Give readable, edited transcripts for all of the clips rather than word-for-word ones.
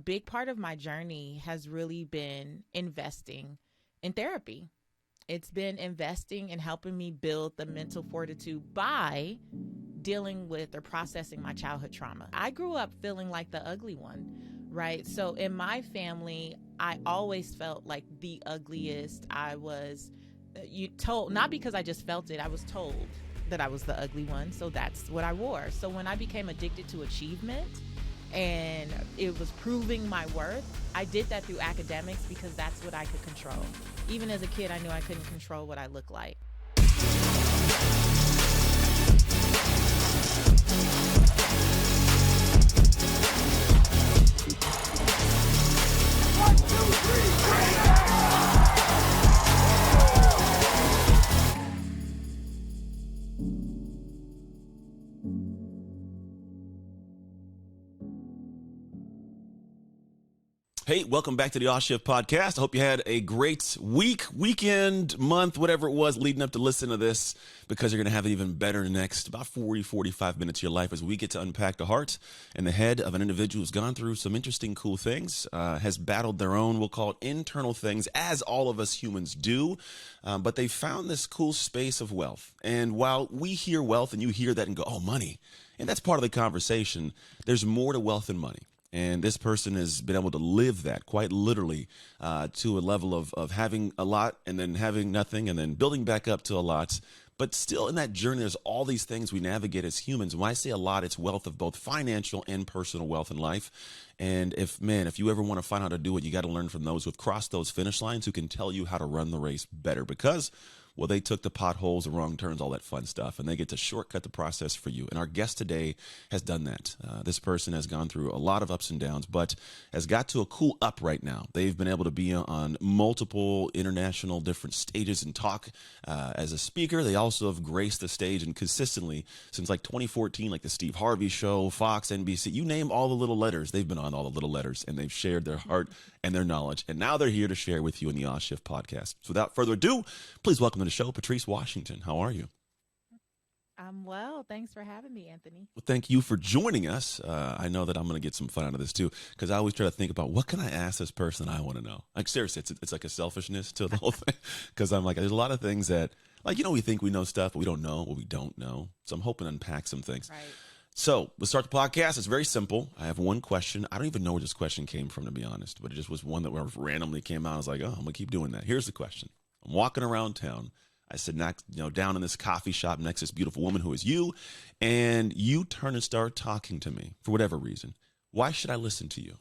big part of my journey has really been investing in therapy. It's been investing in helping me build the mental fortitude by dealing with or processing my childhood trauma. I grew up feeling like the ugly one, right? So in my family, I always felt like the ugliest. I was told, not because I just felt it, I was told that I was the ugly one. So that's what I wore. So when I became addicted to achievement and it was proving my worth, I did that through academics because that's what I could control. Even as a kid, I knew I couldn't control what I looked like. One, two, three, Hey, welcome back to the Off Shift Podcast. I hope you had a great week, weekend, month, whatever it was leading up to listen to this, because you're going to have it even better next about 40, 45 minutes of your life as we get to unpack the heart and the head of an individual who's gone through some interesting, cool things, has battled their own, we'll call it internal things, as all of us humans do, but they found this cool space of wealth. And while we hear wealth and you hear that and go, oh, money, and that's part of the conversation, there's more to wealth than money. And this person has been able to live that quite literally to a level of having a lot and then having nothing and then building back up to a lot. But still in that journey, there's all these things we navigate as humans. When I say a lot, it's wealth of both financial and personal wealth in life. And if you ever want to find out how to do it, you got to learn from those who have crossed those finish lines, who can tell you how to run the race better, because well, they took the potholes, the wrong turns, all that fun stuff, and they get to shortcut the process for you. And our guest today has done that. This person has gone through a lot of ups and downs, but has got to a cool up right now. They've been able to be on multiple international different stages and talk as a speaker. They also have graced the stage and consistently since like 2014, like the Steve Harvey Show, Fox, NBC, you name all the little letters. They've been on all the little letters, and they've shared their heart and their knowledge. And now they're here to share with you in the Off Shift Podcast. So without further ado, please welcome to the show, Patrice Washington. How are you? I'm well. Thanks for having me, Anthony. Well, thank you for joining us. I know that I'm going to get some fun out of this too, because I always try to think about what can I ask this person I want to know. Like seriously, it's like a selfishness to the whole thing, because I'm like, there's a lot of things that, like, we think we know stuff, but we don't know what we don't know. So I'm hoping to unpack some things. Right. So let's start the podcast. It's very simple. I have one question. I don't even know where this question came from, to be honest, but it just was one that randomly came out. I was like, oh, I'm going to keep doing that. Here's the question. I'm walking around town. I sit down in this coffee shop next to this beautiful woman who is you, and you turn and start talking to me for whatever reason. Why should I listen to you?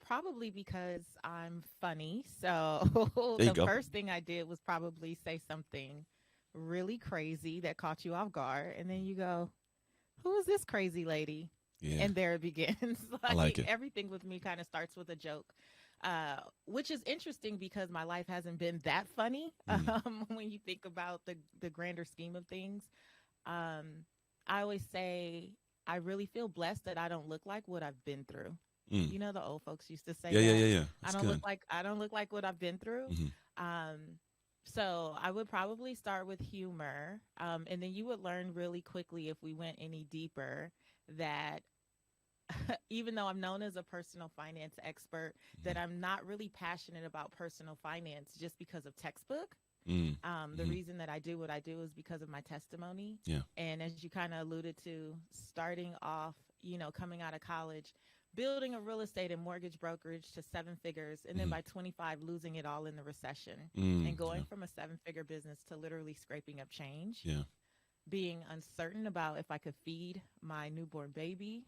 Probably because I'm funny. So the first thing I did was probably say something really crazy that caught you off guard. And then you go, who is this crazy lady? Yeah. And there it begins. I like it. Everything with me kind of starts with a joke, which is interesting because my life hasn't been that funny. When you think about the grander scheme of things. I always say I really feel blessed that I don't look like what I've been through. You know, the old folks used to say, Yeah. I don't look like what I've been through. Mm-hmm. So I would probably start with humor. And then you would learn really quickly, if we went any deeper, that even though I'm known as a personal finance expert, that I'm not really passionate about personal finance just because of textbook. The reason that I do what I do is because of my testimony. Yeah. And as you kind of alluded to, starting off, coming out of college, building a real estate and mortgage brokerage to 7 figures, and then by 25 losing it all in the recession, and going from a 7-figure business to literally scraping up change. Yeah. Being uncertain about if I could feed my newborn baby,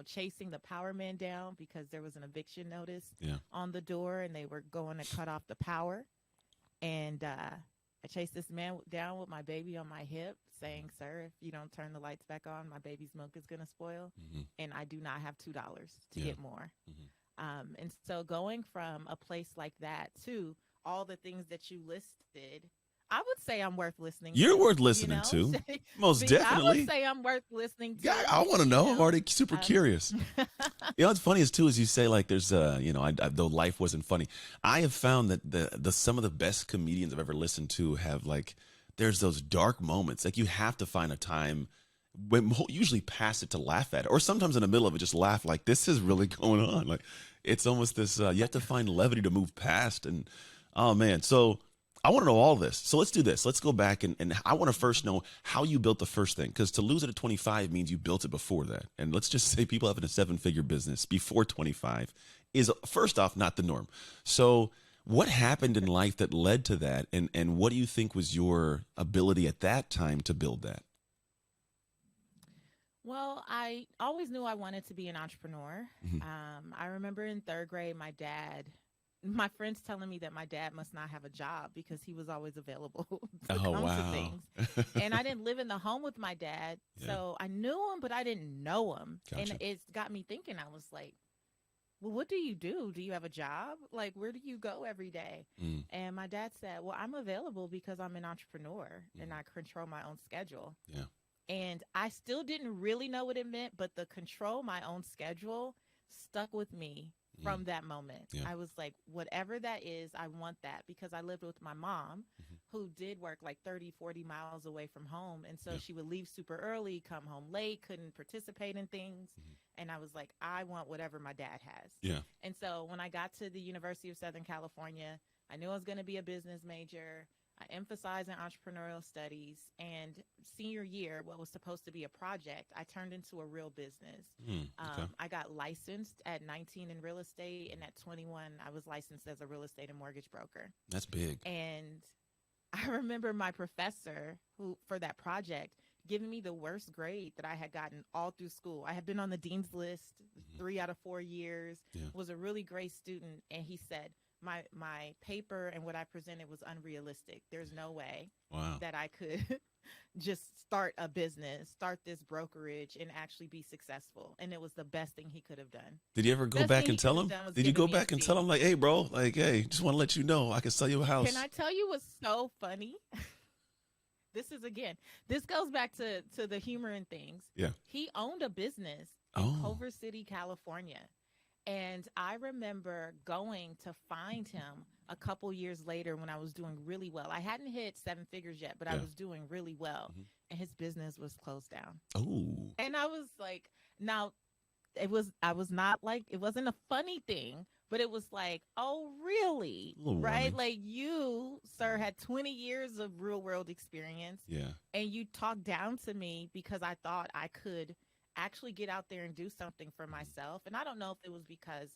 chasing the power man down because there was an eviction notice on the door and they were going to cut off the power. And I chased this man down with my baby on my hip saying, sir, if you don't turn the lights back on, my baby's milk is going to spoil. And I do not have $2 to get more. And so going from a place like that to all the things that you listed, I would say I'm worth listening to. You're worth listening to. Most definitely. I would say I'm worth listening to. Yeah, I want to know. I'm already super curious. What's funny is, too, is you say, like, there's, though life wasn't funny, I have found that some of the best comedians I've ever listened to have, like, there's those dark moments. Like, you have to find a time usually pass it to laugh at it, or sometimes in the middle of it, just laugh like this is really going on. Like it's almost this, you have to find levity to move past. And oh man, so I want to know all this. So let's do this. Let's go back and I want to first know how you built the first thing, because to lose it at 25 means you built it before that. And let's just say people having a 7-figure business before 25 is, first off, not the norm. So what happened in life that led to that? And what do you think was your ability at that time to build that? Well, I always knew I wanted to be an entrepreneur. Mhm. I remember in third grade, my friends telling me that my dad must not have a job because he was always available to Oh, come to wow. things. And I didn't live in the home with my dad. Yeah. So I knew him, but I didn't know him. Gotcha. And it's got me thinking, I was like, well, what do you do? Do you have a job? Like, where do you go every day? Mm, And my dad said, well, I'm available because I'm an entrepreneur and I control my own schedule. yeah. And I still didn't really know what it meant, but the control my own schedule stuck with me from that moment. Yeah. I was like, whatever that is, I want that, because I lived with my mom who did work like 30, 40 miles away from home. And so Yeah. she would leave super early, come home late, couldn't participate in things. And I was like, I want whatever my dad has. Yeah. And so when I got to the University of Southern California, I knew I was going to be a business major. I emphasized in entrepreneurial studies, and senior year, what was supposed to be a project, I turned into a real business. Okay. I got licensed at 19 in real estate, and at 21, I was licensed as a real estate and mortgage broker. That's big. And I remember my professor who, for that project, giving me the worst grade that I had gotten all through school. I had been on the dean's list 3 out of 4 years, Yeah. was a really great student. And he said, my paper and what I presented was unrealistic. There's no way Wow. that I could just start a business, start this brokerage, and actually be successful. And it was the best thing he could have done. Did you ever go Best back thing and he tell could've him? done was Did you giving go me a back and seat. tell him like, hey, bro, like, hey, just want to let you know I can sell you a house? Can I tell you what's so funny? This goes back to the humor in things. Yeah. He owned a business in Oh. Culver City, California. And I remember going to find him a couple years later when I was doing really well. I hadn't hit 7 figures yet, but I Yeah. was doing really well. Mhm. And his business was closed down. Oh. And I was like, now I was not like, it wasn't a funny thing, but it was like, oh, really? A little Right? warming. Like you, sir, had 20 years of real world experience, Yeah. and you talked down to me because I thought I could actually get out there and do something for myself. And I don't know if it was because,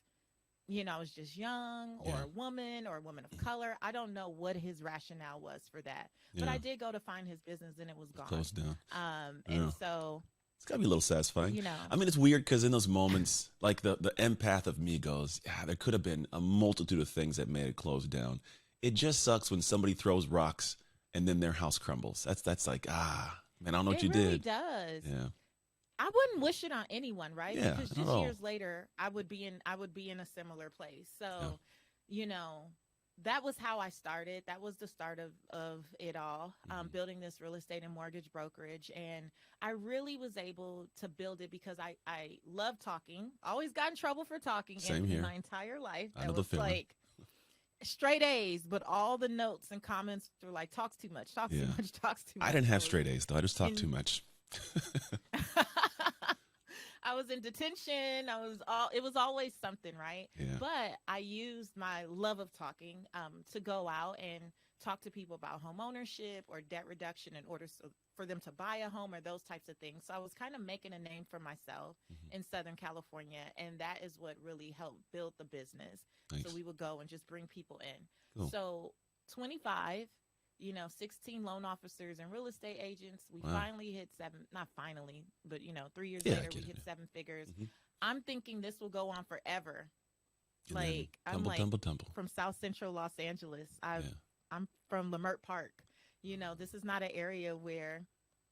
I was just young or Yeah. a woman of color. I don't know what his rationale was for that. But Yeah. I did go to find his business and it was gone. Closed down. And Yeah. so, It's got to be a little satisfying. you know. I mean, it's weird because in those moments, like the empath of me goes, yeah, there could have been a multitude of things that made it close down. It just sucks when somebody throws rocks and then their house crumbles. That's like, man, I don't know what It you really did. does. Yeah. I wouldn't wish it on anyone, right? Yeah, Because not just at all. years later, I would be in a similar place. So, that was how I started. That was the start of it all, building this real estate and mortgage brokerage. And I really was able to build it because I love talking. Always got in trouble for talking Same in here. my entire life. I That know the was feeling. like straight A's, but all the notes and comments were like, talks too much, talks Yeah. too much, talks too much. I didn't have So straight A's though. I just talked in- too much. I was in detention. It was always something, right? Yeah. But I used my love of talking to go out and talk to people about home ownership or debt reduction in order for them to buy a home or those types of things. So I was kind of making a name for myself in Southern California, and that is what really helped build the business. Nice. So we would go and just bring people in. Cool. So 25, 16 loan officers and real estate agents. We Wow. finally hit 7, not finally, but 3 years Yeah, I later, get we it, hit yeah. 7 figures. Mhm. I'm thinking this will go on forever. And then Like, I'm tumble, like tumble, tumble. from South Central Los Angeles. Yeah. I'm from Leimert Park. This is not an area where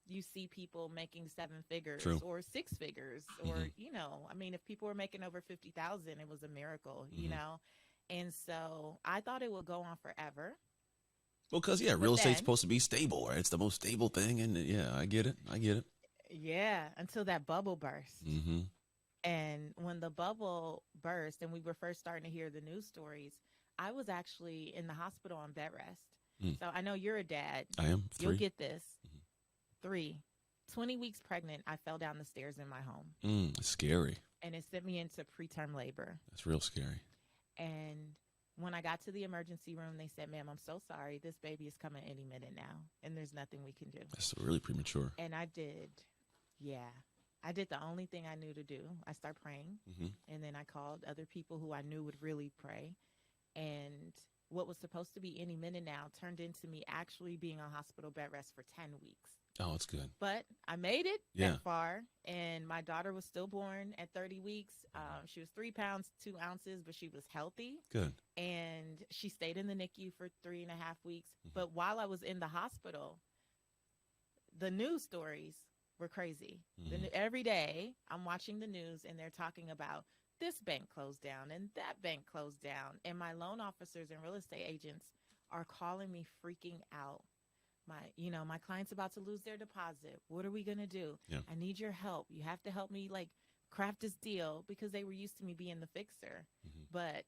you see people making 7 figures True. or 6 figures or, I mean, if people were making over 50,000, it was a miracle, And so I thought it would go on forever. Well, because, real But estate's then- supposed to be stable, right? It's the most stable thing. And yeah, I get it. Yeah, until that bubble burst. Mm-hmm. And when the bubble burst and we were first starting to hear the news stories, I was actually in the hospital on bed rest. Mm. So I know you're a dad. I am 3. You'll get this. Mhm. 3. 20 weeks pregnant, I fell down the stairs in my home. Scary. And it sent me into preterm labor. That's real scary. And when I got to the emergency room, they said, ma'am, I'm so sorry. This baby is coming any minute now, and there's nothing we can do. That's really premature. And I did the only thing I knew to do. I started praying, and then I called other people who I knew would really pray. And what was supposed to be any minute now turned into me actually being on hospital bed rest for 10 weeks. Oh, it's good. But I made it Yeah. that far, and my daughter was stillborn at 30 weeks. She was 3 pounds, 2 ounces, but she was healthy. Good. And she stayed in the NICU for 3.5 weeks. But while I was in the hospital, the news stories were crazy. Every day, I'm watching the news, and they're talking about this bank closed down and that bank closed down. And my loan officers and real estate agents are calling me freaking out. My client's about to lose their deposit. What are we going to do? Yeah. I need your help. You have to help me craft this deal, because they were used to me being the fixer, but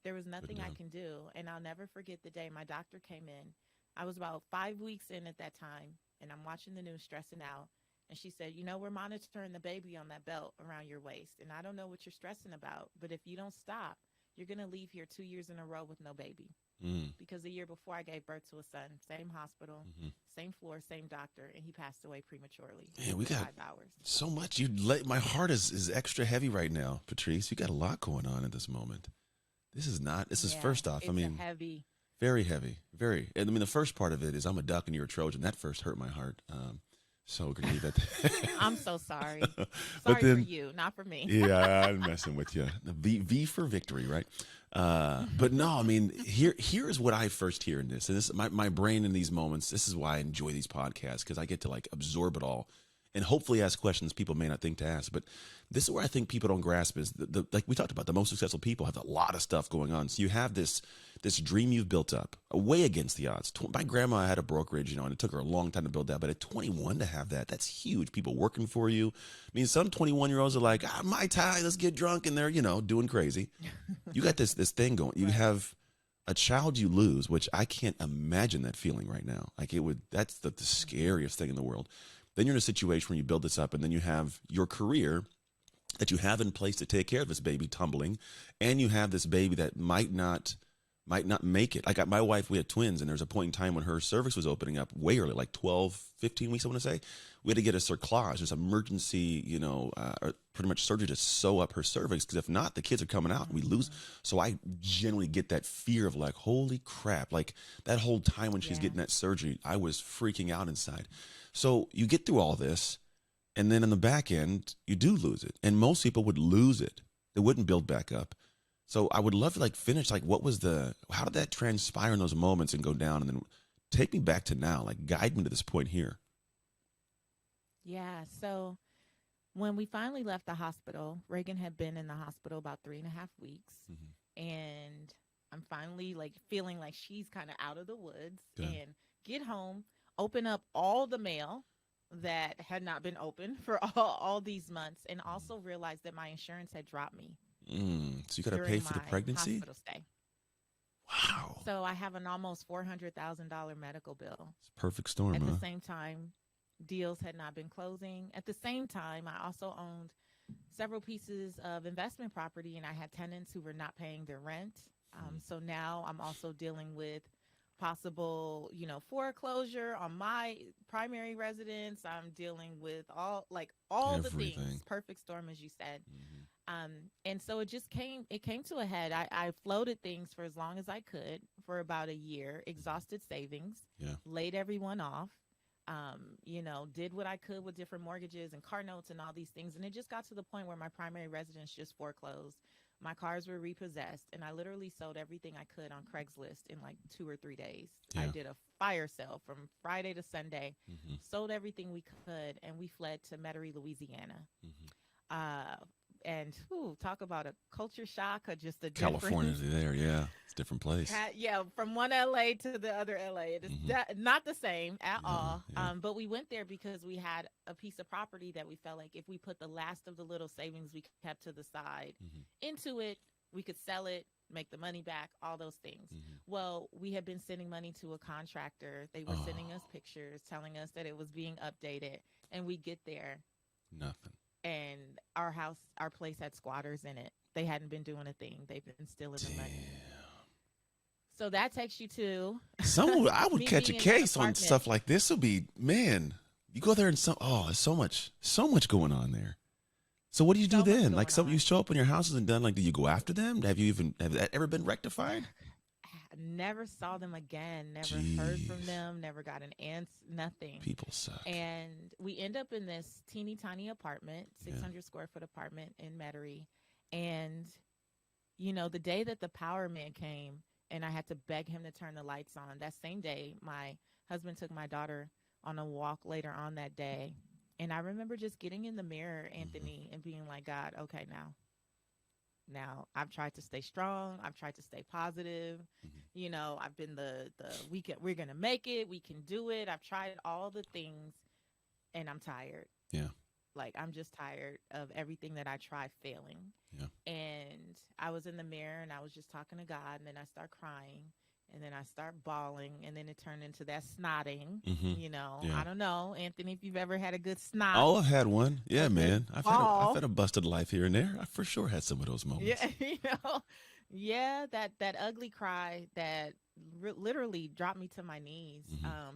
there was nothing I can do. And I'll never forget the day my doctor came in. I was about 5 weeks in at that time, and I'm watching the news stressing out. And she said, we're monitoring the baby on that belt around your waist. And I don't know what you're stressing about, but if you don't stop, you're going to leave here 2 years in a row with no baby. Because the year before I gave birth to a son, same hospital, same floor, same doctor, and he passed away prematurely. Man, we got 5 hours. So much. My heart is extra heavy right now, Patrice. You got a lot going on at this moment. This is first off, it's heavy. Very heavy, very. And the first part of it is I'm a duck and you're a Trojan. That first hurt my heart. So we're gonna leave that. I'm so sorry. But Sorry then, for you, not for me. Yeah, I'm messing with you. The V for victory, right? But no, here's what I first hear in this, and this my brain in these moments. This is why I enjoy these podcasts, because I get to absorb it all, and hopefully ask questions people may not think to ask. But this is where I think people don't grasp is like we talked about, the most successful people have a lot of stuff going on. So you have this dream you've built up way against the odds. My grandma had a brokerage, and it took her a long time to build that. But at 21 to have that's huge. People working for you. Some 21-year-olds are like, Mai Tai, let's get drunk, and they're doing crazy. You got this thing going. You have a child you lose, which I can't imagine that feeling right now. That's the scariest thing in the world. Then you're in a situation where you build this up, and then you have your career that you have in place to take care of this baby tumbling, and you have this baby that might not make it. Like my wife, we had twins, and there's a point in time when her cervix was opening up way early, like 12, 15 weeks, I want to say. We had to get a cerclage, this emergency, pretty much surgery to sew up her cervix, because if not, the kids are coming out and we lose. So I generally get that fear of holy crap. That whole time when she's getting that surgery, I was freaking out inside. So you get through all this, and then in the back end, you do lose it. And most people would lose it. They wouldn't build back up. So I would love to finish, how did that transpire in those moments and go down? And then take me back to now, guide me to this point here. Yeah. So when we finally left the hospital, Reagan had been in the hospital about 3.5 weeks. And I'm finally feeling like she's kind of out of the woods. Good. And get home, open up all the mail that had not been opened for all these months, and also realized that my insurance had dropped me. So you got to pay for the pregnancy? Hospital stay. Wow. So I have an almost $400,000 medical bill. It's a perfect storm, At the same time, deals had not been closing. At the same time, I also owned several pieces of investment property, and I had tenants who were not paying their rent. So now I'm also dealing with possible, foreclosure on my primary residence. I'm dealing with all the things. Perfect storm, as you said. And so it came to a head. I floated things for as long as I could for about a year, exhausted savings, laid everyone off, did what I could with different mortgages and car notes and all these things. And it just got to the point where my primary residence just foreclosed. My cars were repossessed, and I literally sold everything I could on Craigslist in 2 or 3 days. I did a fire sale from Friday to Sunday, sold everything we could, and we fled to Metairie, Louisiana. And talk about a culture shock, or just a California there, it's a different place. From one LA to the other LA, it is not the same at all. But we went there because we had a piece of property that we felt like if we put the last of the little savings we kept to the side into it, We could sell it, make the money back, all those things. Well, we had been sending money to a contractor. They were sending us pictures telling us that it was being updated, and we get there, Nothing. and our place had squatters in it. They hadn't been doing a thing. They've been stealing the money. So that takes you to I would me catch a being in that case on apartment. stuff like this. Would be, man, you go there and there's so much going on there. So what do you do So much then? Like, going you on. show up when your house isn't done. Like, do you go after them? Have that ever been rectified? Never saw them again. Never heard from them. Never got an answer. Nothing. People suck. And we end up in this teeny tiny apartment, 600 square foot apartment in Metairie. And, the day that the power man came and I had to beg him to turn the lights on, that same day, my husband took my daughter on a walk later on that day. And I remember just getting in the mirror, Anthony, and being like, God, okay, now I've tried to stay strong. I've tried to stay positive. I've been we're going to make it. We can do it. I've tried all the things, and I'm tired. Yeah. Like, I'm just tired of everything that I tried failing. Yeah. And I was in the mirror, and I was just talking to God, and then I start crying, and then I start bawling, and then it turned into that snotting. Yeah. I don't know, Anthony, if you've ever had a good snot. Oh, I've had one. Yeah, man. I've Bawl. had a busted life here and there. I for sure had some of those moments. Yeah, that ugly cry that literally dropped me to my knees,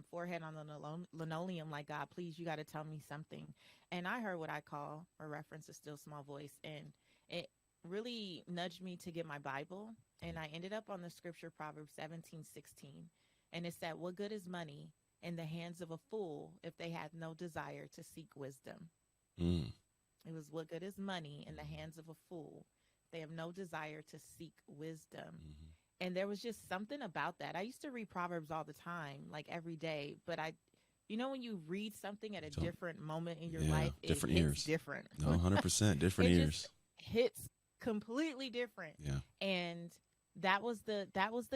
forehead on the linoleum, like, God, please, you got to tell me something. And I heard what I call or reference a still small voice, and it really nudged me to get my Bible, and I ended up on the scripture Proverbs 17:16, and it said, "What good is money in the hands of a fool if they have no desire to seek wisdom?" It was, what good is money in the hands of a fool? They have no desire to seek wisdom. And there was just something about that. I used to read Proverbs all the time, like every day, but when you read something at a different moment in your life, different it hits years. different. No, 100% different It years. just hits completely different. Yeah. And that was the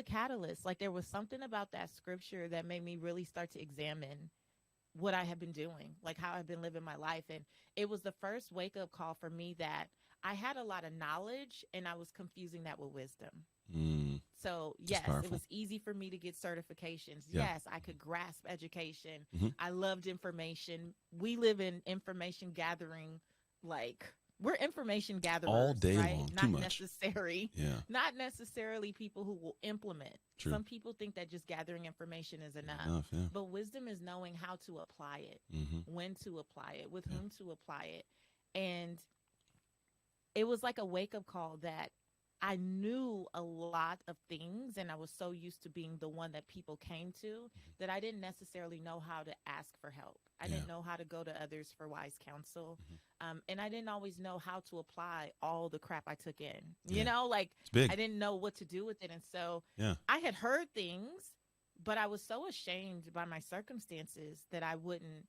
catalyst. Like, there was something about that scripture that made me really start to examine what I had been doing, like how I've been living my life. And it was the first wake up call for me that I had a lot of knowledge and I was confusing that with wisdom. So yes, it was easy for me to get certifications. Yeah. Yes, I could grasp education. I loved information. We live in information gathering, like, we're information gatherers all day right? long. Not Too much. Not necessarily people who will implement. True. Some people think that just gathering information is enough. Yeah. But wisdom is knowing how to apply it, when to apply it, with whom to apply it. And it was like a wake-up call that I knew a lot of things, and I was so used to being the one that people came to that I didn't necessarily know how to ask for help. I didn't know how to go to others for wise counsel. And I didn't always know how to apply all the crap I took in. It's big. I didn't know what to do with it. And so I had heard things, but I was so ashamed by my circumstances that I wouldn't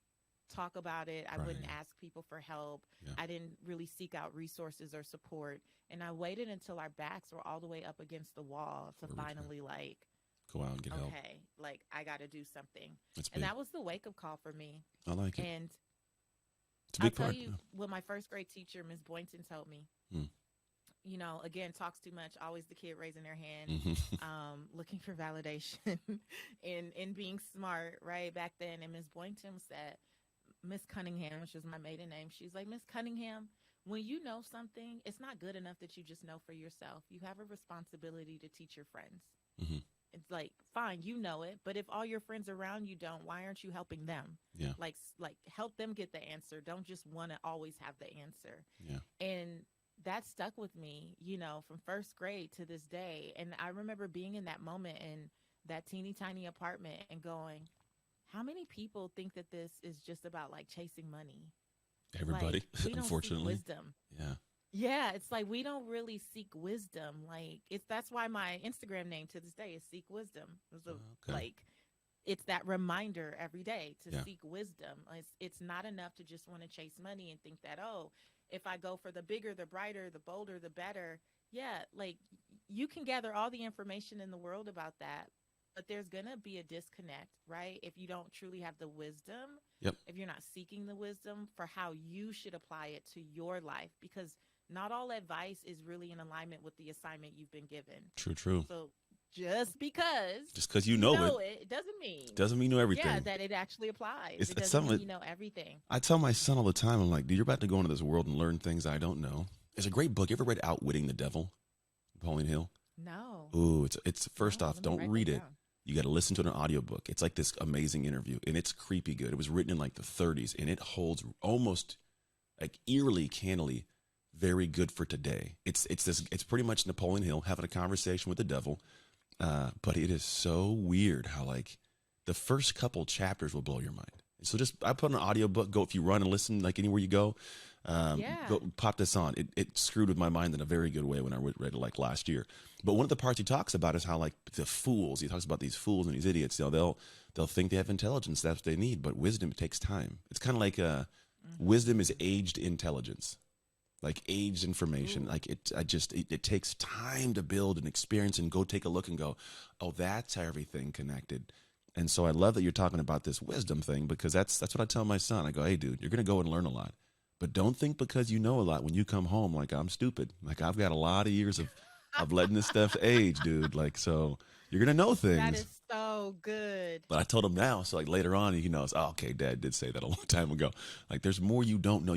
talk about it. I wouldn't ask people for help. I didn't really seek out resources or support. And I waited until our backs were all the way up against the wall to finally go out and get help. Okay, like, I got to do something. That's big. And that was the wake up call for me. I like it. And It's a I'll big tell part. you what my first grade teacher, Ms. Boynton, told me. Again, talks too much, always the kid raising their hand, looking for validation in being smart, right? Back then. And Ms. Boynton said, Miss Cunningham, which was my maiden name, she's like, Miss Cunningham, when you know something, it's not good enough that you just know for yourself. You have a responsibility to teach your friends. It's like, fine, you know it, but if all your friends around you don't, why aren't you helping them? Yeah. Like help them get the answer. Don't just want to always have the answer. Yeah. And that stuck with me, from first grade to this day. And I remember being in that moment in that teeny tiny apartment and going, how many people think that this is just about, like, chasing money? Everybody, Like, we don't unfortunately. seek wisdom. Yeah. Yeah, it's like we don't really seek wisdom. Like, that's why my Instagram name to this day is Seek Wisdom. Like, it's that reminder every day to seek wisdom. It's not enough to just want to chase money and think that, oh, if I go for the bigger, the brighter, the bolder, the better. Yeah, like, you can gather all the information in the world about that, but there's going to be a disconnect, right? If you don't truly have the wisdom, if you're not seeking the wisdom for how you should apply it to your life, because not all advice is really in alignment with the assignment you've been given. True. So just because you know it doesn't mean you know everything. that it actually applies. It's It doesn't something mean you know everything. I tell my son all the time. I'm like, dude, you're about to go into this world and learn things I don't know. It's a great book. You ever read Outwitting the Devil, Napoleon Hill? No. Ooh, it's first No, off, let me don't write read that it. down. You got to listen to it in an audiobook. It's like this amazing interview, and it's creepy good. It was written in like the 30s, and it holds almost like eerily, cannily, very good for today. It's pretty much Napoleon Hill having a conversation with the devil, but it is so weird how like the first couple chapters will blow your mind. So just I put on an audiobook. Go if you run and listen like anywhere you go. Go pop this on. It screwed with my mind in a very good way when I read it like last year. But one of the parts he talks about is how like the fools. He talks about these fools and these idiots. You know, they'll think they have intelligence. That's what they need. But wisdom takes time. It's kind of like wisdom is aged intelligence, like aged information. Ooh. Like it takes time to build and experience and go take a look and go, oh, that's how everything connected. And so I love that you're talking about this wisdom thing because that's what I tell my son. I go, hey, dude, you're going to go and learn a lot. But don't think because you know a lot when you come home like I'm stupid. Like I've got a lot of years of letting this stuff age, dude. Like, so you're going to know things. That is so good. But I told him now. So like later on, he knows, oh, okay, Dad did say that a long time ago. Like there's more you don't know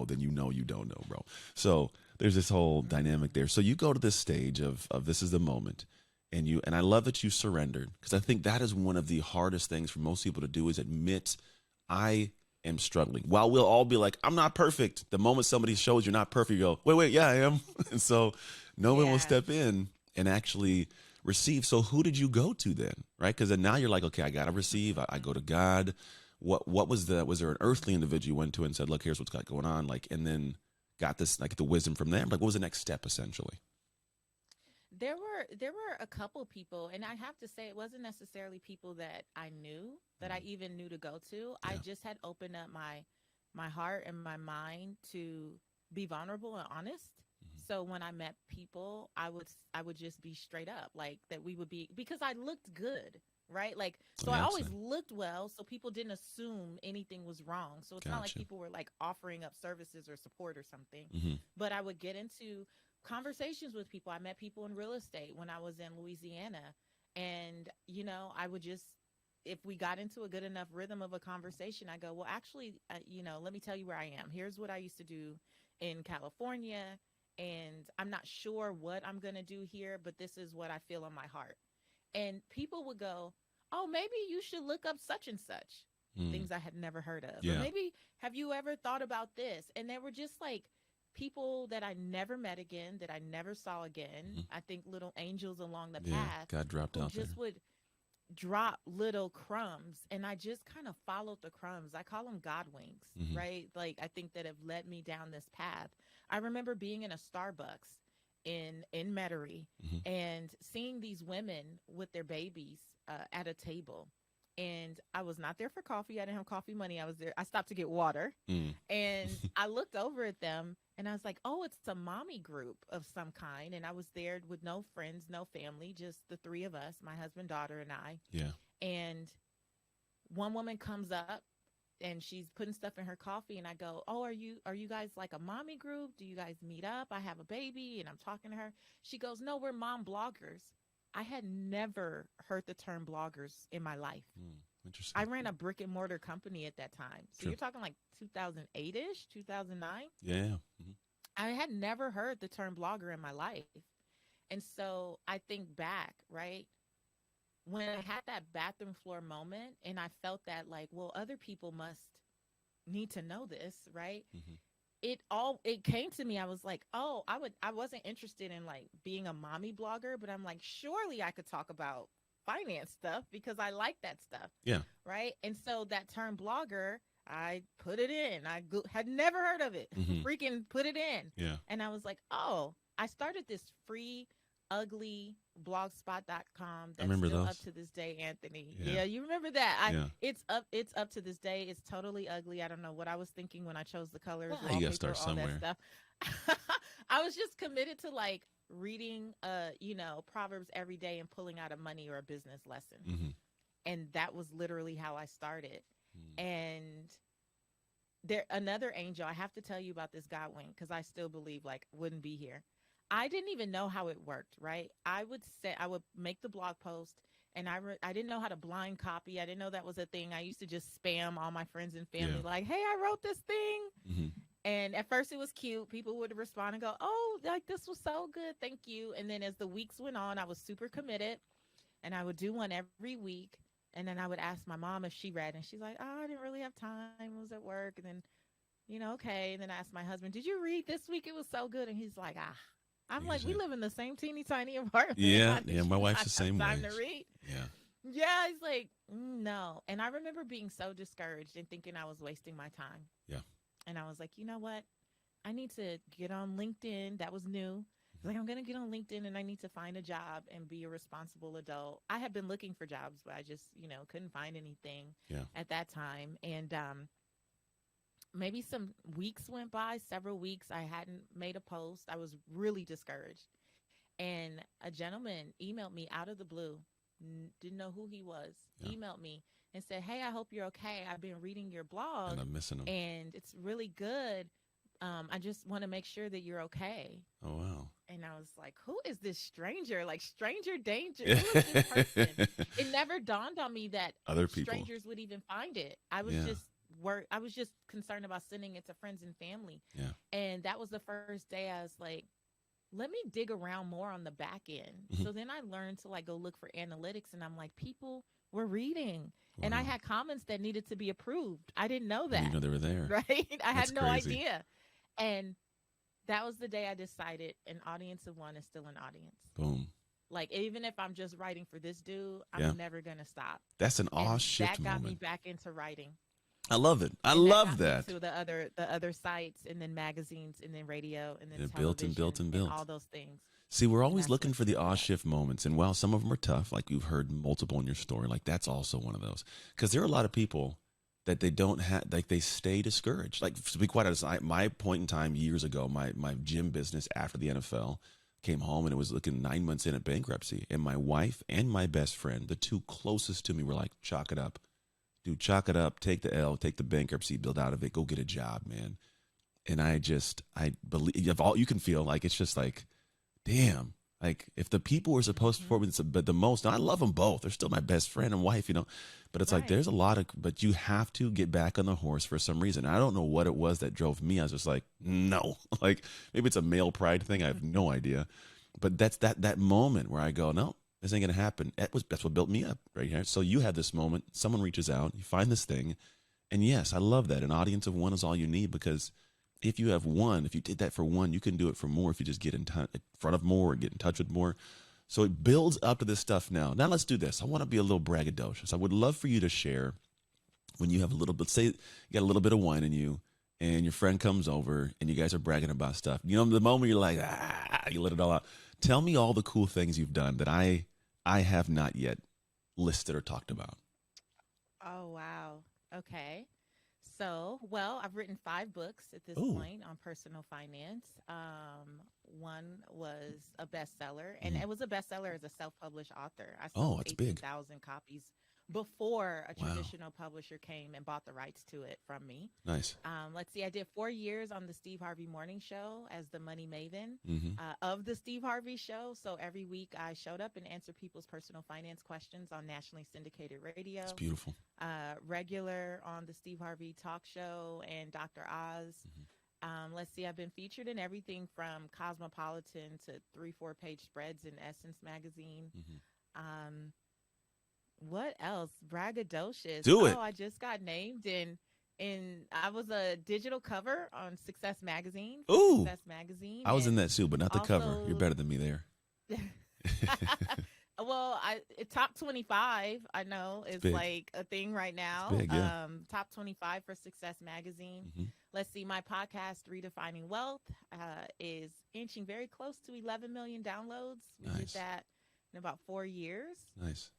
than you don't know, bro. So there's this whole dynamic there. So you go to this stage of this is the moment. And I love that you surrendered because I think that is one of the hardest things for most people to do is admit I am struggling. While we'll all be like, I'm not perfect. The moment somebody shows you're not perfect, you go, wait, yeah, I am. And so no one will step in and actually receive. So who did you go to then? Right? Because then now you're like, okay, I got to receive. I go to God. What was there an earthly individual you went to and said, look, here's what's got going on. Like, and then got this, like the wisdom from there. Like, what was the next step essentially? There were a couple people, and I have to say it wasn't necessarily people that I knew that I even knew to go to. Yeah. I just had opened up my heart and my mind to be vulnerable and honest. So when I met people, I would just be straight up like that we would be because I looked good, right? Like so I always looked well, so people didn't assume anything was wrong. So it's not like people were like offering up services or support or something. But I would get into conversations with people. I met people in real estate when I was in Louisiana, and I would just if we got into a good enough rhythm of a conversation, I go, well, actually, let me tell you where I am. Here's what I used to do in California, and I'm not sure what I'm going to do here, but this is what I feel in my heart. And people would go, oh, maybe you should look up such and such, things I had never heard of. Yeah. Or maybe, have you ever thought about this? And they were just like people that I never met again, that I never saw again. I think little angels along the path. God dropped out just there. would drop little crumbs, and I just kind of followed the crumbs. I call them God wings, right? Like I think that have led me down this path. I remember being in a Starbucks in Metairie and seeing these women with their babies at a table. And I was not there for coffee. I didn't have coffee money. I was there. I stopped to get water. And I looked over at them and I was like, oh, it's a mommy group of some kind. And I was there with no friends, no family, just the three of us, my husband, daughter, and I. Yeah. And one woman comes up and she's putting stuff in her coffee. And I go, oh, are you guys like a mommy group? Do you guys meet up? I have a baby. And I'm talking to her. She goes, no, we're mom bloggers. I had never heard the term bloggers in my life. Interesting. I ran a brick and mortar company at that time. So you're talking like 2008-ish, 2009? Yeah. I had never heard the term blogger in my life. And so I think back, right? When I had that bathroom floor moment and I felt that like, well, other people must need to know this, right? It came to me. I was like, oh, I wasn't interested in like being a mommy blogger, but I'm like, surely I could talk about finance stuff because I like that stuff. Yeah. Right. And so that term blogger, I put it in. I had never heard of it. Freaking put it in. Yeah. And I was like, oh, I started this free, ugly blogspot.com that's remember still those. up to this day, Anthony. Yeah. Yeah, you remember that? Yeah. It's up to this day. It's totally ugly. I don't know what I was thinking when I chose the colors, Well, you gotta start all that somewhere. stuff. I was just committed to like reading Proverbs every day and pulling out a money or a business lesson. And that was literally how I started. And there another angel. I have to tell you about this God wink because I still believe like wouldn't be here. I didn't even know how it worked, right? I would make the blog post and I didn't know how to blind copy. I didn't know that was a thing. I used to just spam all my friends and family Yeah. like, "Hey, I wrote this thing." Hmm. And at first it was cute. People would respond and go, "Oh, like this was so good. Thank you." And then as the weeks went on, I was super committed and I would do one every week. And then I would ask my mom if she read and she's like, "Oh, I didn't really have time. I was at work." And then, okay. And then I asked my husband, "Did you read this week? It was so good." And he's like, "Ah." I'm like, "We live in the same teeny tiny apartment. Yeah, How did yeah. My you wife's not the same have way. time to read?" Yeah. Yeah, he's like, No." And I remember being so discouraged and thinking I was wasting my time. Yeah. And I was like, you know what? I need to get on LinkedIn. That was new. I was like, I'm going to get on LinkedIn and I need to find a job and be a responsible adult. I had been looking for jobs, but I just, couldn't find anything Yeah. at that time. And maybe some weeks went by, several weeks. I hadn't made a post. I was really discouraged. And a gentleman emailed me out of the blue, didn't know who he was, Yeah. emailed me and said, "Hey, I hope you're okay. I've been reading your blog And I'm missing them. and it's really good. I just want to make sure that you're okay." Oh, wow. And I was like, "Who is this stranger? Like stranger danger. Who is this person?" It never dawned on me that Other people. strangers would even find it. I was Yeah. just I was just concerned about sending it to friends and family. Yeah. And that was the first day I was like, let me dig around more on the back end. Mhm. So then I learned to like go look for analytics and I'm like, people were reading. And I Wow. had comments that needed to be approved. I didn't know I that. didn't know they were there. Right? I That's had no crazy. idea. And that was the day I decided an audience of one is still an audience. Boom. Like, even if I'm just writing for this dude, I'm Yeah. never going to stop. That's an awe And shift that got me moment. back into writing. I love it. I And love got that. me to the other sites and then magazines and then radio and then Yeah, television built and built. all those things. See, we're always that's looking what for the took awe that. shift moments. And while some of them are tough, like you've heard multiple in your story, like that's also one of those. Because there are a lot of people that they don't have, like they stay discouraged. Like to be quite honest, my point in time years ago, my gym business after the NFL came home and it was looking 9 months in at bankruptcy. And my wife and my best friend, the two closest to me, were like, chalk it up. Dude, chalk it up, take the L, take the bankruptcy, build out of it, go get a job, man. And I believe, of all you can feel, like it's just like, damn, like if the people were supposed to Mhm. for me, but the most, and I love them both. They're still my best friend and wife, but it's like Right. there's a lot of, but you have to get back on the horse for some reason. I don't know what it was that drove me. I was just like, no, like maybe it's a male pride thing. I have no idea, but that's that moment where I go, no, this ain't gonna happen. That's what built me up right here. So you have this moment. Someone reaches out, you find this thing, and yes, I love that. An audience of one is all you need because if you have one, if you did that for one, you can do it for more if you just get in front of more or get in touch with more. So it builds up to this stuff now. Now let's do this. I want to be a little braggadocious. I would love for you to share when you have a little bit, say you got a little bit of wine in you and your friend comes over and you guys are bragging about stuff. The moment you're like, you let it all out. Tell me all the cool things you've done that I have not yet listed or talked about. Oh, wow. Okay. So, well, I've written 5 books at this Ooh. point on personal finance. One was a bestseller, and Mhm. it was a bestseller as a self-published author. I Oh, sold that's big. 18,000 copies before a Wow. traditional publisher came and bought the rights to it from me. Nice. Let's see, I did 4 years on the Steve Harvey Morning Show as the money maven Hmm. of the Steve Harvey Show. So every week I showed up and answered people's personal finance questions on nationally syndicated radio. It's beautiful. Regular on the Steve Harvey Talk Show and Dr. Oz. Let's see, I've been featured in everything from Cosmopolitan to 3-4 page spreads in Essence magazine. Mhm. What else? Braggadocious. Do it. Oh, I just got named in I was a digital cover on Success Magazine. Ooh. Success Magazine. I was in and that too, but not the cover. also- You're better than me there. Well, top 25, I know, is big. like a thing right now. big, yeah. Top 25 for Success Magazine. Mhm. Let's see, my podcast, Redefining Wealth, is inching very close to 11 million downloads. We did Nice. that in about 4 years. Nice.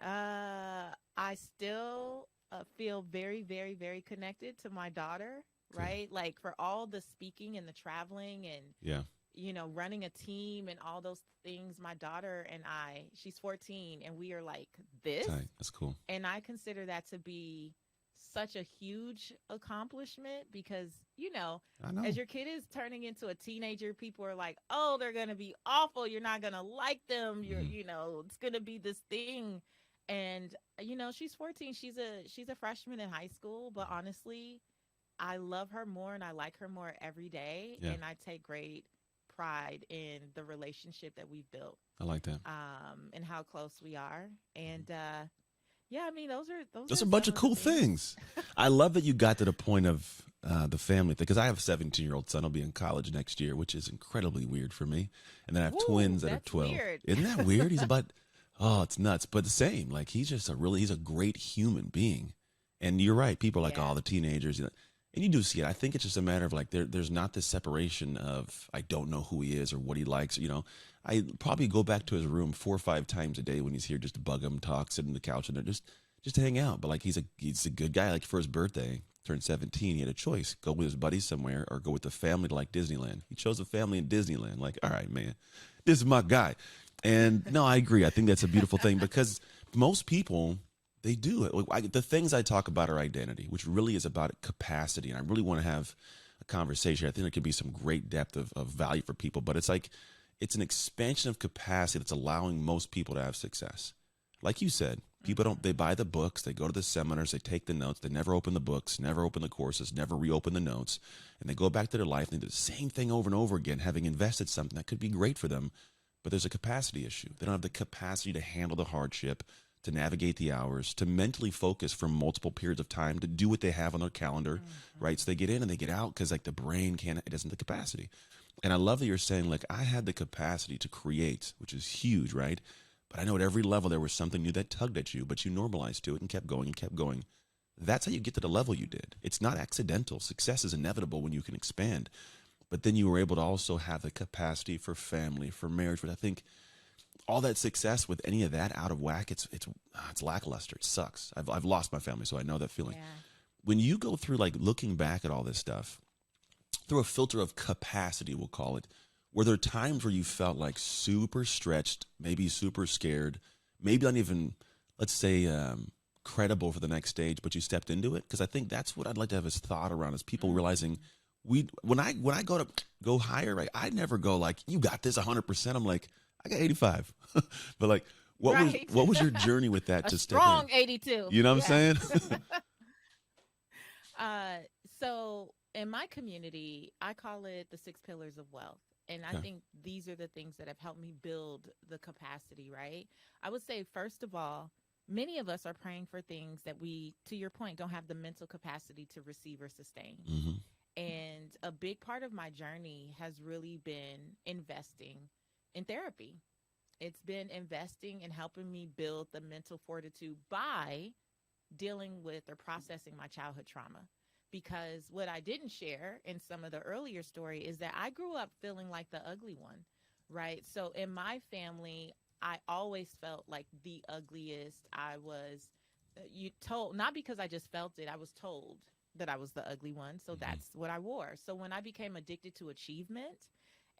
I still feel very, very, very connected to my daughter, Good. right? Like for all the speaking and the traveling and Yeah. running a team and all those things, my daughter and she's 14 and we are like this. Tight. That's cool. And I consider that to be such a huge accomplishment because, I know. as your kid is turning into a teenager, people are like, oh, they're going to be awful. You're not going to like them. Mhm. It's going to be this thing. And, she's 14. She's a freshman in high school. But honestly, I love her more and I like her more every day. Yeah, And I take great pride in the relationship that we've built, I like that. and how close we are. And, yeah, I mean, those That's are a bunch some of of the cool things. things. I love that you got to the point of the family thing because I have a 17-year-old son. He'll be in college next year, which is incredibly weird for me. And then I have Woo, twins that are that's 12. weird. Isn't that weird? He's about, oh, it's nuts, but the same. Like he's a great human being. And you're right. People are like, Yeah. oh, the teenagers. And you do see it. I think it's just a matter of like there's not this separation of I don't know who he is or what he likes. I probably go back to his room 4 or 5 times a day when he's here just to bug him, talk, sit on the couch, and just to hang out. But like he's a good guy. Like for his birthday, turned 17, he had a choice: go with his buddies somewhere or go with the family to like Disneyland. He chose the family in Disneyland. Like, all right, man, this is my guy. And no, I agree. I think that's a beautiful thing because most people they do it. The things I talk about are identity, which really is about capacity. And I really want to have a conversation. I think there could be some great depth of value for people, but it's like it's an expansion of capacity that's allowing most people to have success. Like you said, people don't, they buy the books, they go to the seminars, they take the notes, they never open the books, never open the courses, never reopen the notes, and they go back to their life and they do the same thing over and over again, having invested something that could be great for them, but there's a capacity issue. They don't have the capacity to handle the hardship, to navigate the hours, to mentally focus for multiple periods of time, to do what they have on their calendar, right? So they get in and they get out because like the brain can't, it doesn't have the capacity. And I love that you're saying like, I had the capacity to create, which is huge, right? But I know at every level there was something new that tugged at you, but you normalized to it and kept going and kept going. That's how you get to the level you did. It's not accidental. Success is inevitable when you can expand. But then you were able to also have the capacity for family, for marriage. But I think all that success with any of that out of whack, it's lackluster. It sucks. I've lost my family, so I know that feeling. Yeah. When you go through like looking back at all this stuff through a filter of capacity, we'll call it, were there times where you felt like super stretched, maybe super scared, maybe not even, let's say, credible for the next stage, but you stepped into it? Because I think that's what I'd like to have as thought around is people realizing when I go higher, right, I never go like, you got this 100%. I'm like, I got 85. But like, Right. what was your journey with that A to step strong in? 82. You know what Yeah. I'm saying? So in my community, I call it the 6 pillars of wealth. And I Okay. think these are the things that have helped me build the capacity, right? I would say, first of all, many of us are praying for things that we, to your point, don't have the mental capacity to receive or sustain. Hmm. And a big part of my journey has really been investing in therapy. It's been investing and helping me build the mental fortitude by dealing with or processing my childhood trauma. Because what I didn't share in some of the earlier story is that I grew up feeling like the ugly one, right? So in my family, I always felt like the ugliest. I was you told, not because I just felt it, I was told that I was the ugly one. So Hmm. that's what I wore. So when I became addicted to achievement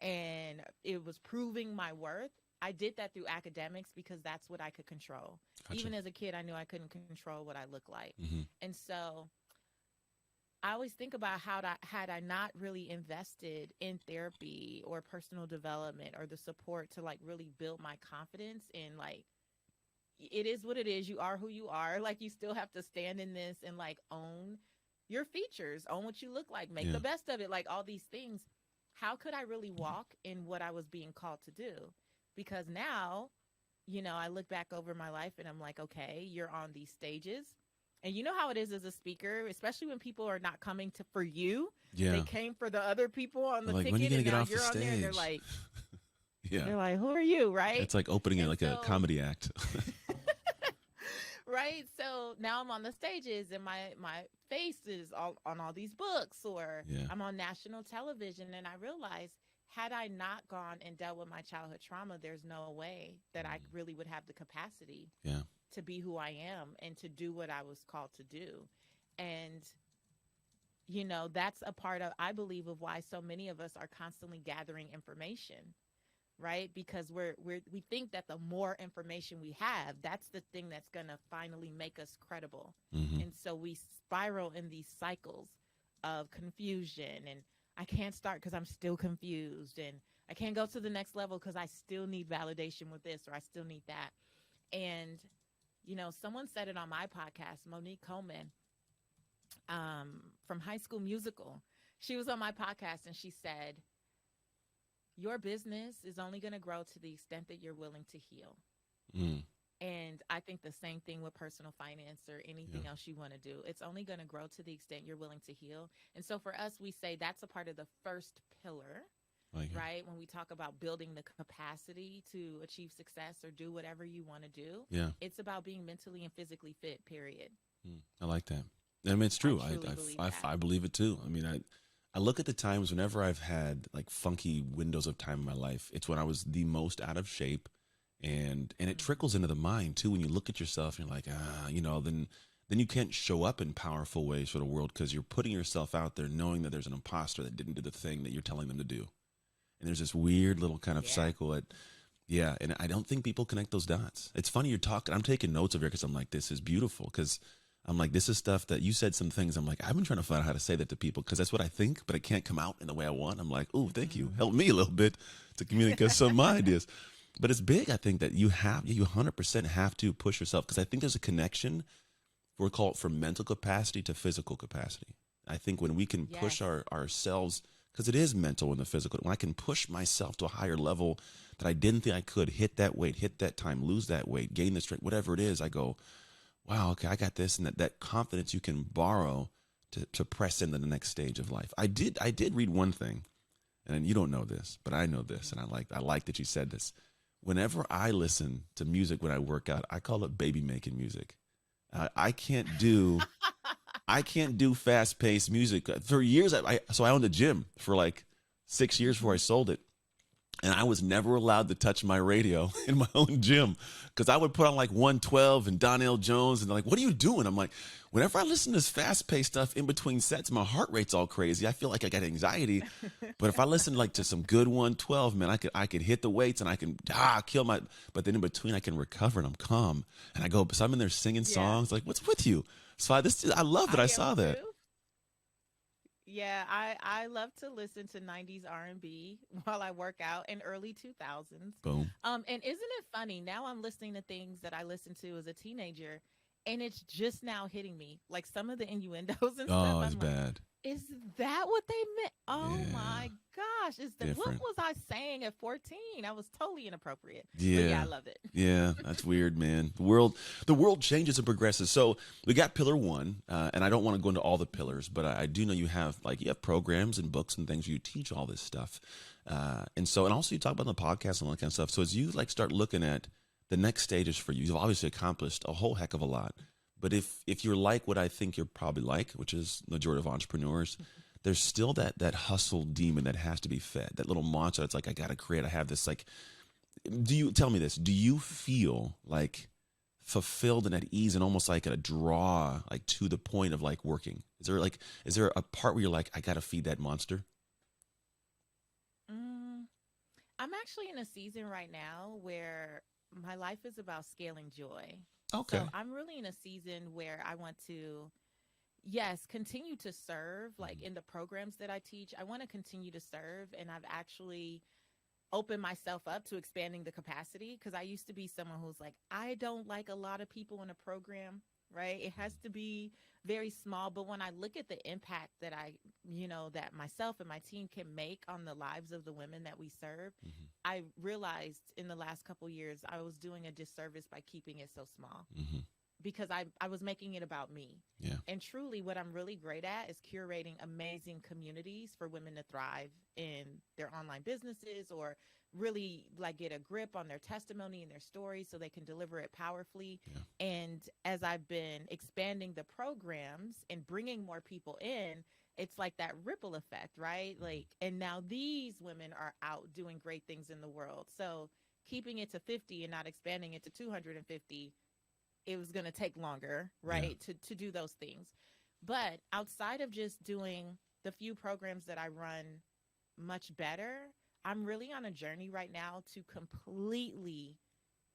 and it was proving my worth, I did that through academics because that's what I could control. Gotcha. Even as a kid, I knew I couldn't control what I looked like. Hmm. And so I always think about had I not really invested in therapy or personal development or the support to like really build my confidence in like it is what it is. You are who you are. Like you still have to stand in this and like own your features, own what you look like, make Yeah. the best of it, like all these things. How could I really walk in what I was being called to do? Because now, I look back over my life and I'm like, okay, you're on these stages. And you know how it is as a speaker, especially when people are not coming to for you. Yeah. They came for the other people on the Like, ticket when are you gonna and get now off the you're on there and they're stage? like, Yeah. who are you, right? It's like opening And like a so comedy act. right? So now I'm on the stages and my face is all on all these books or Yeah. I'm on national television and I realized had I not gone and dealt with my childhood trauma, there's no way that I really would have the capacity Yeah. to be who I am and to do what I was called to do. And that's a part of I believe of why so many of us are constantly gathering information right? Because we think that the more information we have, that's the thing that's going to finally make us credible. Mm-hmm. And so we spiral in these cycles of confusion, and I can't start because I'm still confused, and I can't go to the next level because I still need validation with this, or I still need that. And someone said it on my podcast, Monique Coleman, from High School Musical. She was on my podcast and she said, your business is only going to grow to the extent that you're willing to heal. Mm. And I think the same thing with personal finance or anything else you want to do. It's only going to grow to the extent you're willing to heal. And so for us, we say that's a part of the first pillar, right? When we talk about building the capacity to achieve success or do whatever you want to do, it's about being mentally and physically fit, period. I like that. I mean, it's true. I believe it too. I mean, I look at the times whenever I've had like funky windows of time in my life, it's when I was the most out of shape. And it trickles into the mind too. When you look at yourself and you're like, then you can't show up in powerful ways for the world because you're putting yourself out there knowing that there's an imposter that didn't do the thing that you're telling them to do. And there's this weird little kind of cycle and I don't think people connect those dots. It's funny you're talking. I'm taking notes over here because I'm like, this is beautiful, because I'm like, this is stuff that you said some things. I'm like, I've been trying to find out how to say that to people because that's what I think, but it can't come out in the way I want. I'm like, oh, thank you. Help me a little bit to communicate some of my ideas. But it's big, I think, that you 100% have to push yourself, because I think there's a connection, we'll call it, from mental capacity to physical capacity. I think when we can push ourselves, because it is mental and the physical, when I can push myself to a higher level that I didn't think I could, hit that weight, hit that time, lose that weight, gain the strength, whatever it is, I go, wow, okay, I got this. And that confidence you can borrow to press into the next stage of life. I did read one thing, and you don't know this, but I know this, and I like that you said this. Whenever I listen to music when I work out, I call it baby making music. I can't do fast paced music. For years, I owned a gym for like 6 years before I sold it. And I was never allowed to touch my radio in my own gym, because I would put on like 112 and Donnell Jones, and they're like, what are you doing? I'm like, whenever I listen to this fast-paced stuff in between sets, my heart rate's all crazy. I feel like I got anxiety. But if I listen like to some good 112, man, I could hit the weights and I can kill my. But then in between, I can recover and I'm calm. And I go, so I'm in there singing songs. Like, what's with you? So I love that I saw that. Too. Yeah, I love to listen to 90s R&B while I work out, and early 2000s. Boom. And isn't it funny? Now I'm listening to things that I listened to as a teenager, and it's just now hitting me. Like some of the innuendos and stuff. Oh, it's I'm bad. Like, is that what they meant? Oh Yeah. my gosh. What was I saying at 14? I was totally inappropriate. Yeah. But yeah, I love it. Yeah, that's weird, man. The world changes and progresses. So we got pillar one, and I don't want to go into all the pillars, but I do know you have programs and books and things where you teach all this stuff. And also you talk about the podcast and all that kind of stuff. So as you start looking at the next stages for you, you've obviously accomplished a whole heck of a lot. But if you're like what I think you're probably like, which is the majority of entrepreneurs, there's still that hustle demon that has to be fed. That little monster that's like, I got to create. I have this tell me this, do you feel like fulfilled and at ease and almost like a draw, like to the point of like working? Is there a part where you're like, I got to feed that monster? I'm actually in a season right now where my life is about scaling joy. Okay. So I'm really in a season where I want to, continue to serve, like in the programs that I teach. I want to continue to serve, and I've actually opened myself up to expanding the capacity, because I used to be someone who's like, I don't like a lot of people in a program, right? It has to be very small. But when I look at the impact that that myself and my team can make on the lives of the women that we serve, I realized in the last couple of years I was doing a disservice by keeping it so small, because I was making it about me. Yeah. And truly what I'm really great at is curating amazing communities for women to thrive in their online businesses, or really get a grip on their testimony and their story so they can deliver it powerfully. Yeah. And as I've been expanding the programs and bringing more people in, it's like that ripple effect, right? And now these women are out doing great things in the world. So keeping it to 50 and not expanding it to 250, it was going to take longer, right? Yeah. To do those things. But outside of just doing the few programs that I run much better, I'm really on a journey right now to completely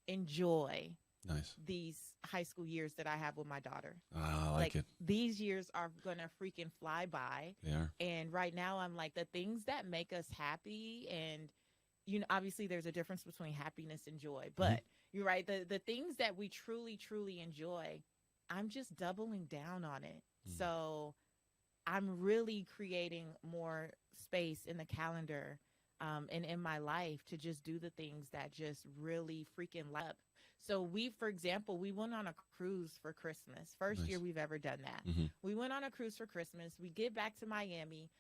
enjoy Nice. these high school years that I have with my daughter. I like it. These years are gonna freaking fly by. They are. And right now I'm like, the things that make us happy, and obviously there's a difference between happiness and joy, but you're right, the things that we truly, truly enjoy, I'm just doubling down on it. So I'm really creating more space in the calendar, and in my life to just do the things that just really freaking light up. So for example, we went on a cruise for Christmas. First Nice. year we've ever done that. We went on a cruise for Christmas. We get back to Miami,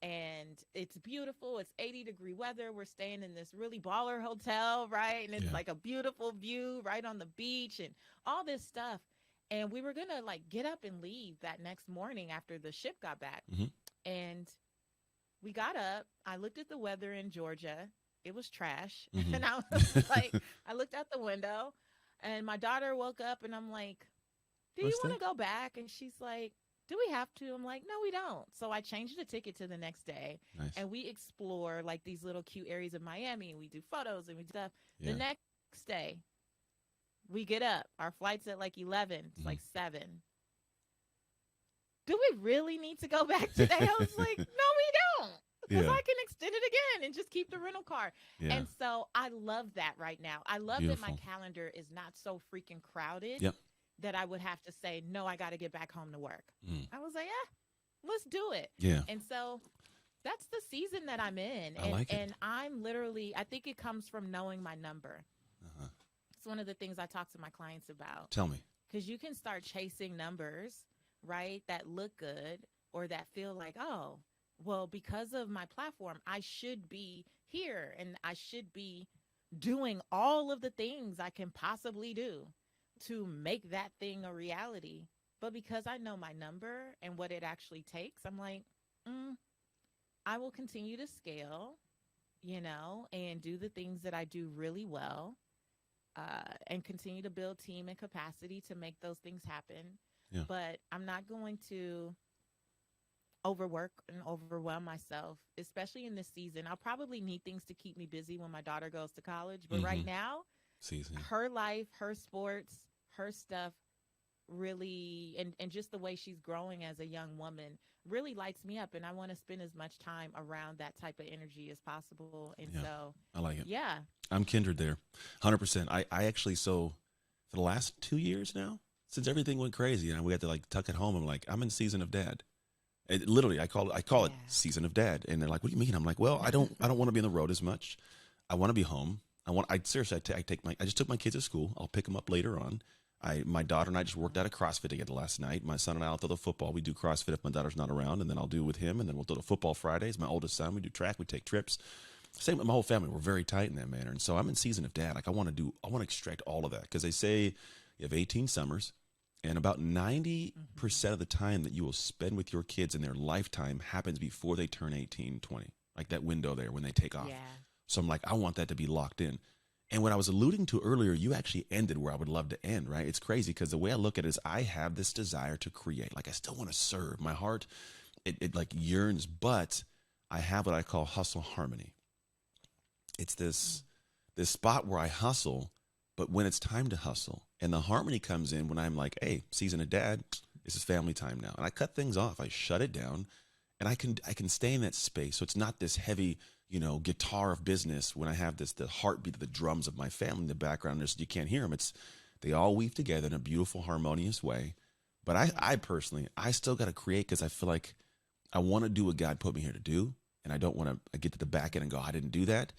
and it's beautiful. It's 80-degree weather. We're staying in this really baller hotel, right? And it's like a beautiful view right on the beach and all this stuff. And we were going to like get up and leave that next morning after the ship got back. And we got up. I looked at the weather in Georgia. It was trash. And I was like, I looked out the window and my daughter woke up and I'm like, do you want to go back? And she's like, do we have to? I'm like, no, we don't. So I changed the ticket to the next day. Nice. And we explore like these little cute areas of Miami, and we do photos and we do stuff. Yeah. The next day, we get up. Our flight's at like 11. It's like 7. Do we really need to go back today? I was like, no, we don't. Because I can extend it again and just keep the rental car. Yeah. And so I love that right now. I love that my calendar is not so freaking crowded that I would have to say, no, I got to get back home to work. I was like, yeah, let's do it. Yeah. And so that's the season that I'm in. I like it. And I'm literally, I think it comes from knowing my number. It's one of the things I talk to my clients about. Tell me. Because you can start chasing numbers, right, that look good or that feel like, oh, well, because of my platform, I should be here and I should be doing all of the things I can possibly do to make that thing a reality. But because I know my number and what it actually takes, I'm like, I will continue to scale, and do the things that I do really well, and continue to build team and capacity to make those things happen. Yeah. But I'm not going to overwork and overwhelm myself, especially in this season. I'll probably need things to keep me busy when my daughter goes to college. But right now, her life, her sports, her stuff really, and just the way she's growing as a young woman really lights me up. And I want to spend as much time around that type of energy as possible. And so I like it. Yeah. I'm kindred there. 100%. I actually, so for the last 2 years now, since everything went crazy and we had to like tuck it home, I'm like, I'm in season of dad. Literally, I call it season of dad. And they're like, what do you mean? I'm like, well, I don't want to be on the road as much. I want to be home. I just took my kids to school. I'll pick them up later on. My daughter and I just worked out a CrossFit together last night. My son and I will throw the football. We do CrossFit if my daughter's not around, and then I'll do it with him. And then we'll throw the football Fridays. My oldest son, we do track. We take trips. Same with my whole family. We're very tight in that manner. And so I'm in season of dad. Like I want to extract all of that because they say you have 18 summers. And about 90% of the time that you will spend with your kids in their lifetime happens before they turn 18, 20, like that window there when they take off. Yeah. So I'm like, I want that to be locked in. And what I was alluding to earlier, you actually ended where I would love to end, right? It's crazy because the way I look at it is I have this desire to create. Like I still want to serve. My heart, it like yearns, but I have what I call hustle harmony. It's this spot where I hustle, but when it's time to hustle, and the harmony comes in when I'm like, hey, season of dad, this is family time now. And I cut things off. I shut it down, and I can stay in that space. So it's not this heavy, guitar of business when I have the heartbeat of the drums of my family in the background. You can't hear them. They all weave together in a beautiful, harmonious way. But I personally, I still got to create because I feel like I want to do what God put me here to do. And I don't want to get to the back end and go, I didn't do that.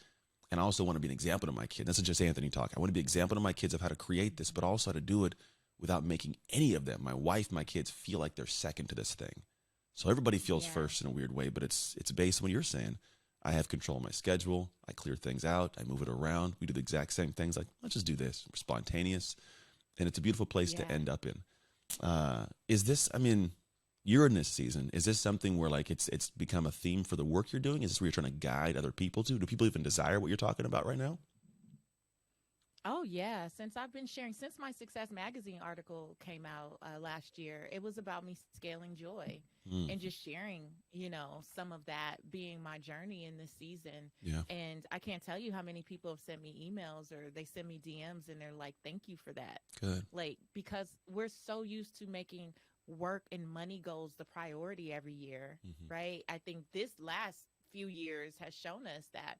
And I also want to be an example to my kids. This is just Anthony talking. I want to be an example to my kids of how to create this, but also how to do it without making any of them, my wife, my kids, feel like they're second to this thing. So everybody feels first in a weird way, but it's based on what you're saying. I have control of my schedule. I clear things out. I move it around. We do the exact same things. Like, let's just do this. We're spontaneous. And it's a beautiful place to end up in. Is this, you're in this season. Is this something where like it's become a theme for the work you're doing? Is this where you're trying to guide other people to? Do people even desire what you're talking about right now? Oh yeah, since I've been sharing since my Success Magazine article came out last year, it was about me scaling joy Mm, and just sharing, some of that being my journey in this season. yeah, And I can't tell you how many people have sent me emails or they send me DMs and they're like, "Thank you for that." good. Like because we're so used to making work and money goals the priority every year, Hmm. right? I think this last few years has shown us that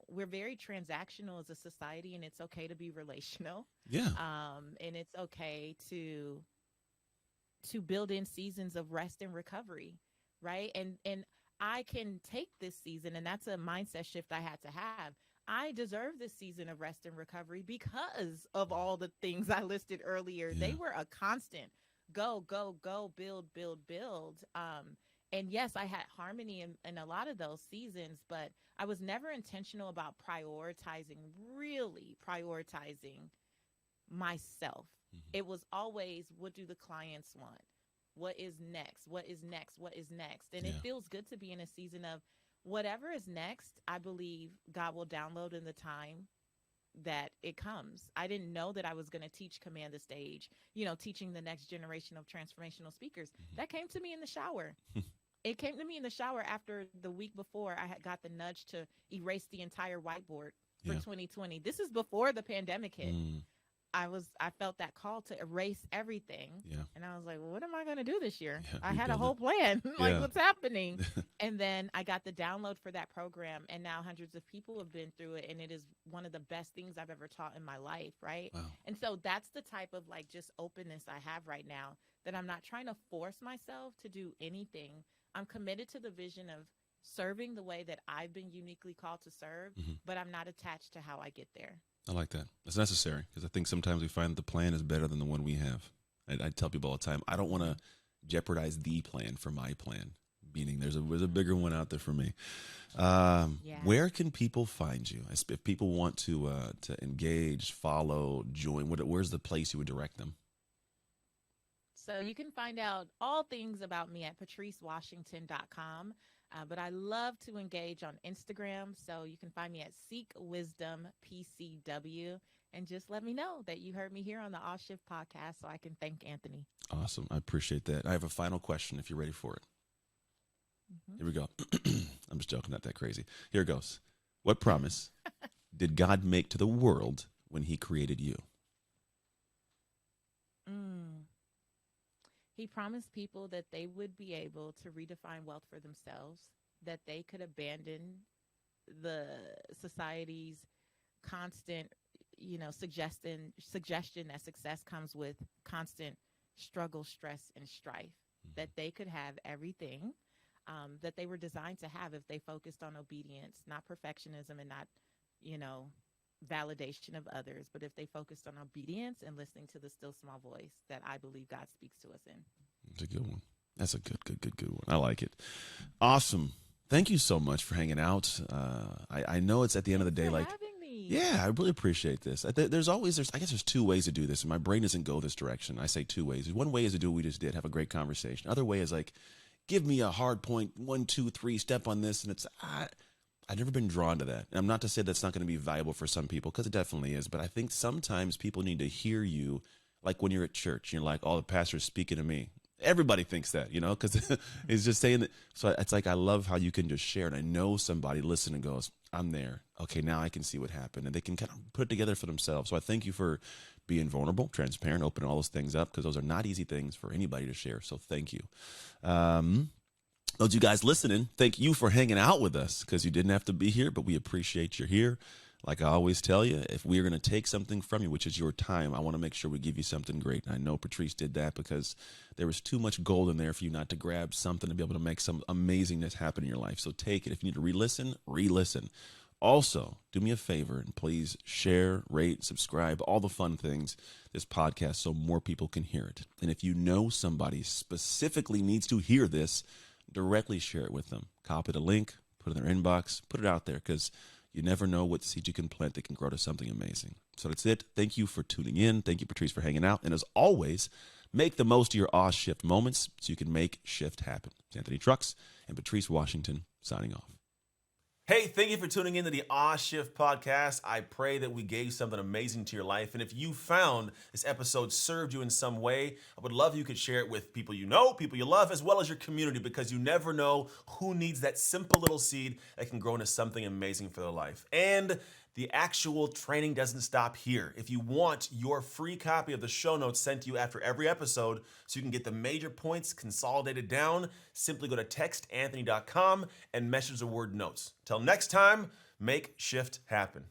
we're very transactional as a society, and it's okay to be relational. Yeah, And it's okay to build in seasons of rest and recovery, right? And I can take this season, and that's a mindset shift I had to have. I deserve this season of rest and recovery because of all the things I listed earlier. yeah, They were a constant go, go, go, build, build, build. And yes, I had harmony in a lot of those seasons, but I was never intentional about prioritizing, really prioritizing myself. hmm, It was always, what do the clients want? What is next? What is next? What is next? And it yeah, feels good to be in a season of whatever is next. I believe God will download in the time that it comes. I didn't know that I was going to teach Command the Stage, teaching the next generation of transformational speakers. That came to me in the shower. hmm. It came to me in the shower after the week before I had got the nudge to erase the entire whiteboard for Yeah, 2020. This is before the pandemic hit. mm, I felt that call to erase everything. yeah, And I was like, well, what am I going to do this year? yeah. I had a Rebuild it. whole plan. Like, Yeah. what's happening? And then I got the download for that program. And now hundreds of people have been through it. And it is one of the best things I've ever taught in my life. Right. Wow. And so that's the type of like just openness I have right now, that I'm not trying to force myself to do anything. I'm committed to the vision of serving the way that I've been uniquely called to serve, Hmm. but I'm not attached to how I get there. I like that. It's necessary because I think sometimes we find the plan is better than the one we have. I tell people all the time, I don't want to jeopardize the plan for my plan. Meaning, there's a bigger one out there for me. Yeah. Where can people find you? If people want to engage, follow, join, where's the place you would direct them? So you can find out all things about me at patricewashington.com. But I love to engage on Instagram. So you can find me at Seek Wisdom PCW. And just let me know that you heard me here on the All Shift podcast so I can thank Anthony. Awesome. I appreciate that. I have a final question if you're ready for it. Mhm. Here we go. I'm just joking, not that crazy. Here it goes. What promise did God make to the world when he created you? Mm. He promised people that they would be able to redefine wealth for themselves, that they could abandon the society's constant, suggestion that success comes with constant struggle, stress, and strife, that they could have everything that they were designed to have if they focused on obedience, not perfectionism and not, you know, validation of others, but if they focused on obedience and listening to the still small voice that I believe God speaks to us in. That's a good one. That's a good one. I like it. Awesome. Thank you so much for hanging out. I know it's at the end of the day, Thanks for like, having me. yeah, I really appreciate this. I guess there's two ways to do this, and my brain doesn't go this direction. I say two ways. One way is to do what we just did, have a great conversation. Other way is like, give me a hard point, 1, 2, 3, step on this, and it's I've never been drawn to that. And I'm not to say that's not going to be valuable for some people, because it definitely is. But I think sometimes people need to hear you, like when you're at church, you're like, oh, the pastor's speaking to me. Everybody thinks that, because he's just saying that. So it's like, I love how you can just share. And I know somebody listening goes, I'm there. Okay, now I can see what happened. And they can kind of put it together for themselves. So I thank you for being vulnerable, transparent, opening all those things up, because those are not easy things for anybody to share. So thank you. Those of you guys listening, thank you for hanging out with us, because you didn't have to be here, but we appreciate you here. Like I always tell you, if we're going to take something from you, which is your time, I want to make sure we give you something great. And I know Patrice did that, because there was too much gold in there for you not to grab something to be able to make some amazingness happen in your life. So take it. If you need to re-listen, re-listen. Also, do me a favor and please share, rate, subscribe, all the fun things, this podcast, so more people can hear it. And if you know somebody specifically needs to hear this, directly share it with them. Copy the link, put it in their inbox, put it out there, because you never know what seed you can plant that can grow to something amazing. So that's it. Thank you for tuning in. Thank you, Patrice, for hanging out. And as always, make the most of your Oz Shift moments so you can make shift happen. It's Anthony Trucks and Patrice Washington signing off. Hey, thank you for tuning into the Shift podcast. I pray that we gave something amazing to your life. And if you found this episode served you in some way, I would love if you could share it with people you know, people you love, as well as your community, because you never know who needs that simple little seed that can grow into something amazing for their life. And the actual training doesn't stop here. If you want your free copy of the show notes sent to you after every episode so you can get the major points consolidated down, simply go to textanthony.com and message the word notes. Till next time, make shift happen.